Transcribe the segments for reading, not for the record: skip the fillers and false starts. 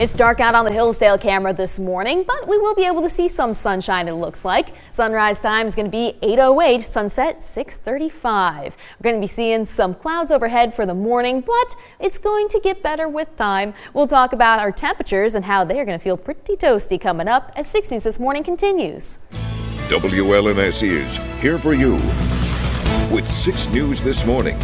It's dark out on the Hillsdale camera this morning, but we will be able to see some sunshine, it looks like. Sunrise time is going to be 8:08, sunset 6:35. We're going to be seeing some clouds overhead for the morning, but it's going to get better with time. We'll talk about our temperatures and how they're going to feel pretty toasty coming up as 6 News This Morning continues. WLNS is here for you with 6 News This Morning.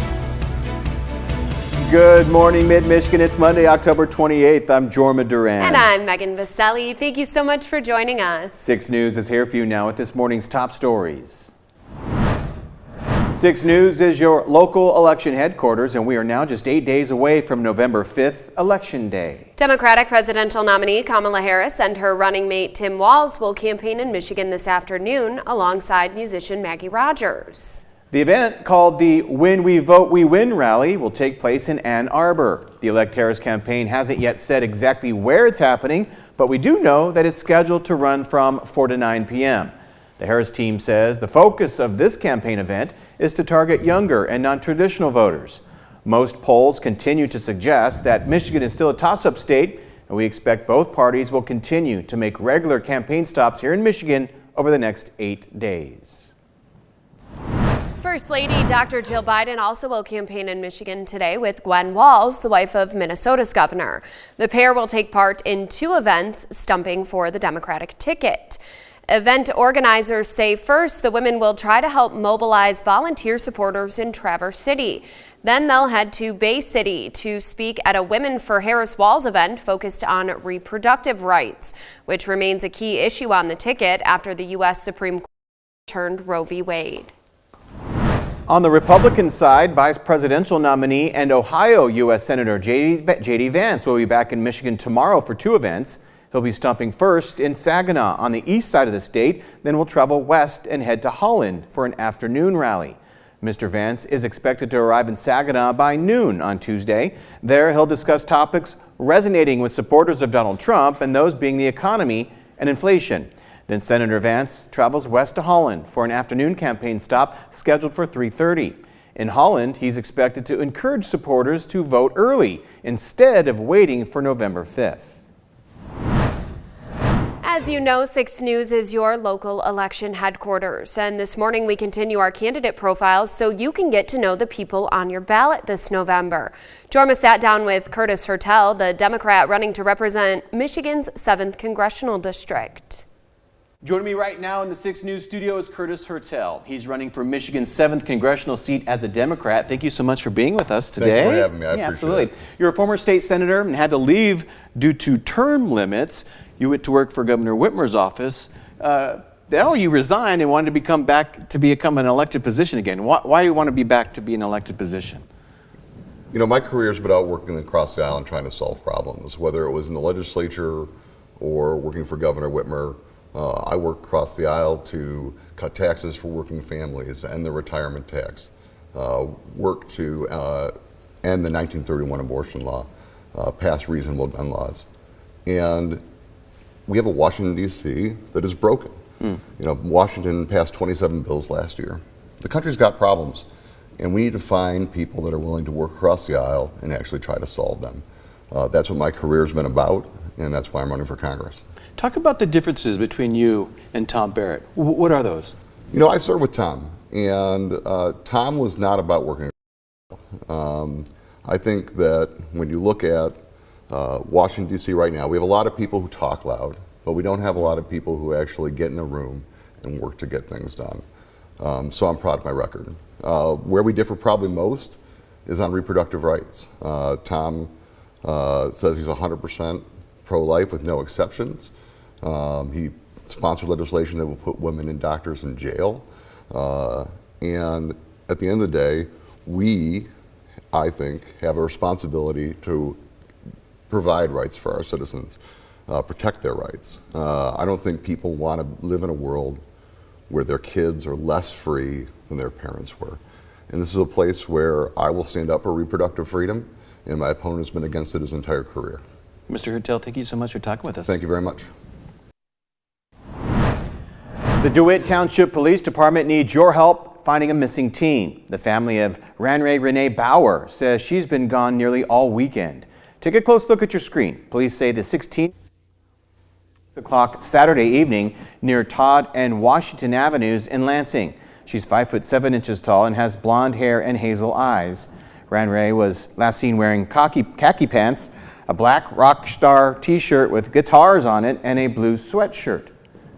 Good morning, Mid-Michigan. It's Monday, October 28th. I'm Jorma Duran. And I'm Megan Vaselli. Thank you so much for joining us. 6 News is here for you now with this morning's top stories. 6 News is your local election headquarters, and we are now just 8 days away from November 5th, Election Day. Democratic presidential nominee Kamala Harris and her running mate Tim Walz will campaign in Michigan this afternoon alongside musician Maggie Rogers. The event, called the When We Vote We Win rally, will take place in Ann Arbor. The Elect Harris campaign hasn't yet said exactly where it's happening, but we do know that it's scheduled to run from 4 to 9 p.m. The Harris team says the focus of this campaign event is to target younger and non-traditional voters. Most polls continue to suggest that Michigan is still a toss-up state, and we expect both parties will continue to make regular campaign stops here in Michigan over the next 8 days. First Lady Dr. Jill Biden also will campaign in Michigan today with Gwen Walz, the wife of Minnesota's governor. The pair will take part in 2 events stumping for the Democratic ticket. Event organizers say first the women will try to help mobilize volunteer supporters in Traverse City. Then they'll head to Bay City to speak at a Women for Harris Walz event focused on reproductive rights, which remains a key issue on the ticket after the U.S. Supreme Court overturned Roe v. Wade. On the Republican side, Vice Presidential nominee and Ohio U.S. Senator J.D. Vance will be back in Michigan tomorrow for 2 events. He'll be stopping first in Saginaw on the east side of the state, then will travel west and head to Holland for an afternoon rally. Mr. Vance is expected to arrive in Saginaw by noon on Tuesday. There he'll discuss topics resonating with supporters of Donald Trump and those being the economy and inflation. Then Senator Vance travels west to Holland for an afternoon campaign stop scheduled for 3:30. In Holland, he's expected to encourage supporters to vote early instead of waiting for November 5th. As you know, 6 News is your local election headquarters. And this morning we continue our candidate profiles so you can get to know the people on your ballot this November. Jorma sat down with Curtis Hertel, the Democrat running to represent Michigan's 7th Congressional District. Joining me right now in the 6 News studio is Curtis Hertel. He's running for Michigan's 7th congressional seat as a Democrat. Thank you so much for being with us today. Thank you for having me. I appreciate absolutely. it. You're a former state senator and had to leave due to term limits. You went to work for Governor Whitmer's office. Now you resigned and wanted to become an elected position again. Why do you want to be back to be an elected position? You know, my career's been out working across the aisle and trying to solve problems, whether it was in the legislature or working for Governor Whitmer. I worked across the aisle to cut taxes for working families, end the retirement tax, work to end the 1931 abortion law, pass reasonable gun laws. And we have a Washington, D.C. that is broken. You know, Washington passed 27 bills last year. The country's got problems, and we need to find people that are willing to work across the aisle and actually try to solve them. That's what my career's been about, and that's why I'm running for Congress. Talk about the differences between you and Tom Barrett. What are those? You know, I served with Tom, and Tom was not about working. I think that when you look at Washington, D.C. right now, we have a lot of people who talk loud, but we don't have a lot of people who actually get in a room and work to get things done. So I'm proud of my record. Where we differ probably most is on reproductive rights. Tom says he's 100% pro-life with no exceptions. He sponsored legislation that will put women and doctors in jail. And at the end of the day, we, I think, have a responsibility to provide rights for our citizens, protect their rights. I don't think people want to live in a world where their kids are less free than their parents were. And this is a place where I will stand up for reproductive freedom, and my opponent has been against it his entire career. Mr. Hertel, thank you so much for talking with us. Thank you very much. The DeWitt Township Police Department needs your help finding a missing teen. The family of Ranray Renee Bauer says she's been gone nearly all weekend. Take a close look at your screen. Police say the 16th o'clock Saturday evening near Todd and Washington Avenues in Lansing. She's 5'7" tall and has blonde hair and hazel eyes. Ran Ray was last seen wearing khaki pants, a black Rockstar t-shirt with guitars on it, and a blue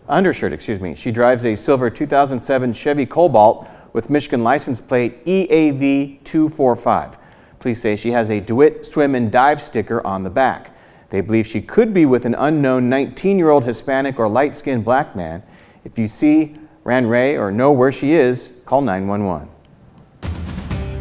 undershirt. She drives a silver 2007 Chevy Cobalt with Michigan license plate EAV 245. Police say she has a DeWitt swim and dive sticker on the back. They believe she could be with an unknown 19-year-old Hispanic or light-skinned black man. If you see Ran Ray or know where she is, call 911.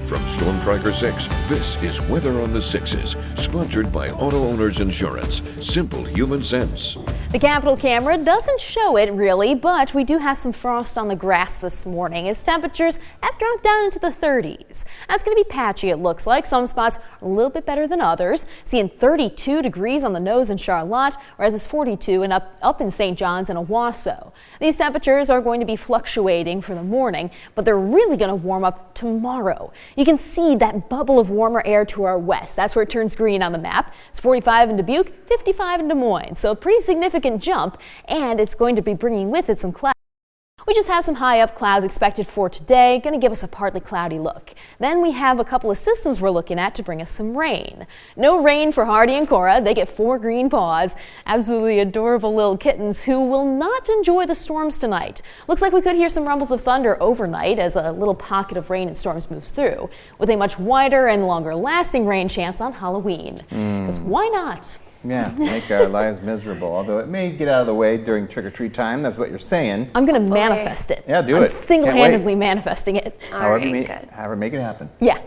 From Storm Tracker 6, this is Weather on the Sixes, sponsored by Auto Owners Insurance. Simple human sense. The Capitol camera doesn't show it really, but we do have some frost on the grass this morning as temperatures have dropped down into the 30s. That's going to be patchy, it looks like. Some spots a little bit better than others. Seeing 32 degrees on the nose in Charlotte, whereas it's 42 and up in St. John's and Owasso. These temperatures are going to be fluctuating for the morning, but they're really going to warm up tomorrow. You can see that bubble of warmer air to our west. That's where it turns green on the map. It's 45 in Dubuque, 55 in Des Moines. So a pretty significant jump, and it's going to be bringing with it some clouds. We just have some high up clouds expected for today, going to give us a partly cloudy look. Then we have a couple of systems we're looking at to bring us some rain. No rain for Hardy and Cora. They get 4 green paws. Absolutely adorable little kittens who will not enjoy the storms tonight. Looks like we could hear some rumbles of thunder overnight as a little pocket of rain and storms moves through, with a much wider and longer lasting rain chance on Halloween. Because why not? Yeah, make our lives miserable, although it may get out of the way during trick-or-treat time. That's what you're saying. I'm going to manifest it. Yeah, do I'm it. single-handedly manifesting it. However, make it happen. Yeah.